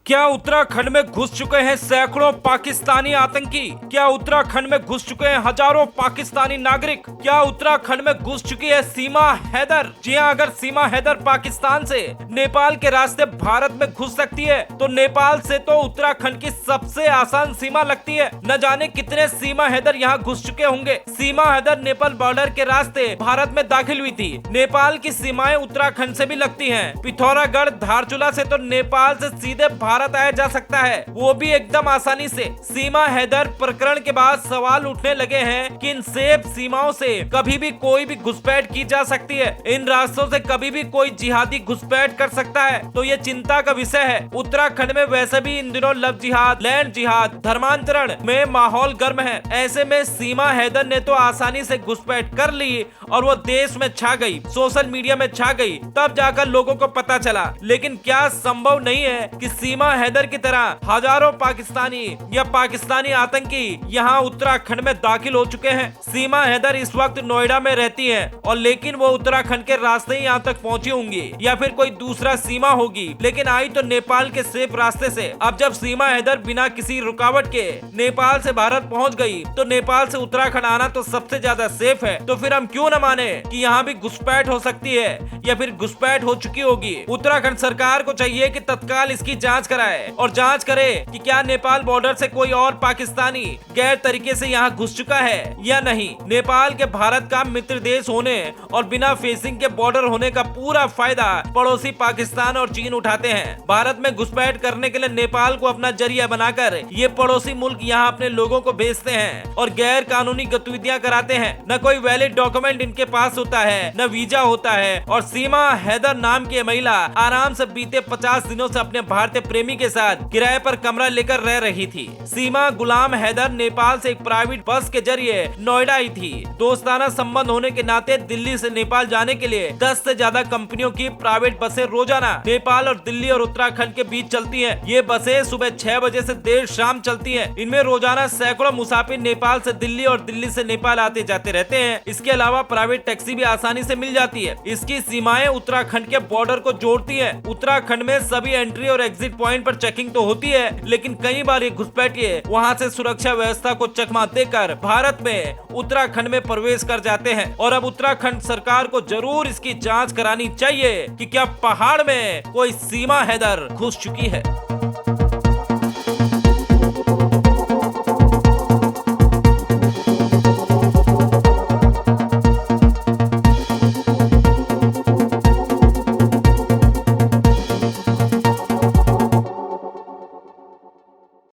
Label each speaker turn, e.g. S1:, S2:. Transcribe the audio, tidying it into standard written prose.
S1: क्या उत्तराखंड में घुस चुके हैं सैकड़ों पाकिस्तानी आतंकी? क्या उत्तराखंड में घुस चुके हैं हजारों पाकिस्तानी नागरिक? क्या उत्तराखंड में घुस चुकी है सीमा हैदर? जी हां, अगर सीमा हैदर पाकिस्तान से नेपाल के रास्ते भारत में घुस सकती है तो नेपाल से तो उत्तराखंड की सबसे आसान सीमा लगती है। न जाने कितने सीमा हैदर यहाँ घुस चुके होंगे। सीमा हैदर नेपाल बॉर्डर के रास्ते भारत में दाखिल हुई थी। नेपाल की सीमाएं उत्तराखंड से भी लगती हैं। पिथौरागढ़ धारचूला से तो नेपाल से सीधे भारत आया जा सकता है, वो भी एकदम आसानी से। सीमा हैदर प्रकरण के बाद सवाल उठने लगे हैं कि इन सेफ सीमाओं से कभी भी कोई भी घुसपैठ की जा सकती है। इन रास्तों से कभी भी कोई जिहादी घुसपैठ कर सकता है, तो ये चिंता का विषय है। उत्तराखंड में वैसे भी इन दिनों लव जिहाद, लैंड जिहाद, धर्मांतरण में माहौल गर्म है। ऐसे में सीमा हैदर ने तो आसानी से घुसपैठ कर ली और वो देश में छा गई, सोशल मीडिया में छा गई। तब जाकर लोगों को पता चला। लेकिन क्या संभव नहीं है कि सीमा हैदर की तरह हजारों पाकिस्तानी या पाकिस्तानी आतंकी यहाँ उत्तराखंड में दाखिल हो चुके हैं? सीमा हैदर इस वक्त नोएडा में रहती है और लेकिन वो उत्तराखंड के रास्ते ही यहाँ तक पहुँची होंगी या फिर कोई दूसरा सीमा होगी, लेकिन आई तो नेपाल के सेफ रास्ते से। अब जब सीमा हैदर बिना किसी रुकावट के नेपाल से भारत पहुँच गई तो नेपाल से उत्तराखंड आना तो सबसे ज्यादा सेफ है। तो फिर हम क्यों न माने कि यहाँ भी घुसपैठ हो सकती है या फिर घुसपैठ हो चुकी होगी। उत्तराखंड सरकार को चाहिए कि तत्काल इसकी जांच कराए और जांच करे कि क्या नेपाल बॉर्डर से कोई और पाकिस्तानी गैर तरीके से यहाँ घुस चुका है या नहीं। नेपाल के भारत का मित्र देश होने और बिना फेसिंग के बॉर्डर होने का पूरा फायदा पड़ोसी पाकिस्तान और चीन उठाते हैं। भारत में घुसपैठ करने के लिए नेपाल को अपना जरिया बनाकर ये पड़ोसी मुल्क यहाँ अपने लोगों को भेजते हैं और गैर कानूनी गतिविधियाँ कराते हैं। न कोई वैलिड डॉक्यूमेंट इनके पास होता है, न वीजा होता है। और सीमा हैदर नाम की महिला आराम से बीते 50 दिनों से अपने भारतीय प्रेमी के साथ किराए पर कमरा लेकर रह रही थी। सीमा गुलाम हैदर नेपाल से एक प्राइवेट बस के जरिए नोएडा आई थी। दोस्ताना संबंध होने के नाते दिल्ली से नेपाल जाने के लिए 10 से ज्यादा कंपनियों की प्राइवेट बसें रोजाना नेपाल और दिल्ली और उत्तराखंड के बीच चलती हैं। ये बसें सुबह 6 बजे से देर शाम चलती हैं। इनमें रोजाना सैकड़ों मुसाफिर नेपाल से दिल्ली और दिल्ली से नेपाल आते जाते रहते हैं। इसके अलावा प्राइवेट टैक्सी भी आसानी से मिल जाती है। इसकी सीमाएं उत्तराखंड के बॉर्डर को जोड़ती है। उत्तराखंड में सभी एंट्री और एग्जिट पॉइंट पर चेकिंग तो होती है, लेकिन कई बार ये घुसपैठिए वहां से सुरक्षा व्यवस्था को चकमा देकर भारत में उत्तराखंड में प्रवेश कर जाते हैं। और अब उत्तराखंड सरकार को जरूर इसकी जांच करानी चाहिए कि क्या पहाड़ में कोई सीमा हैदर घुस चुकी है।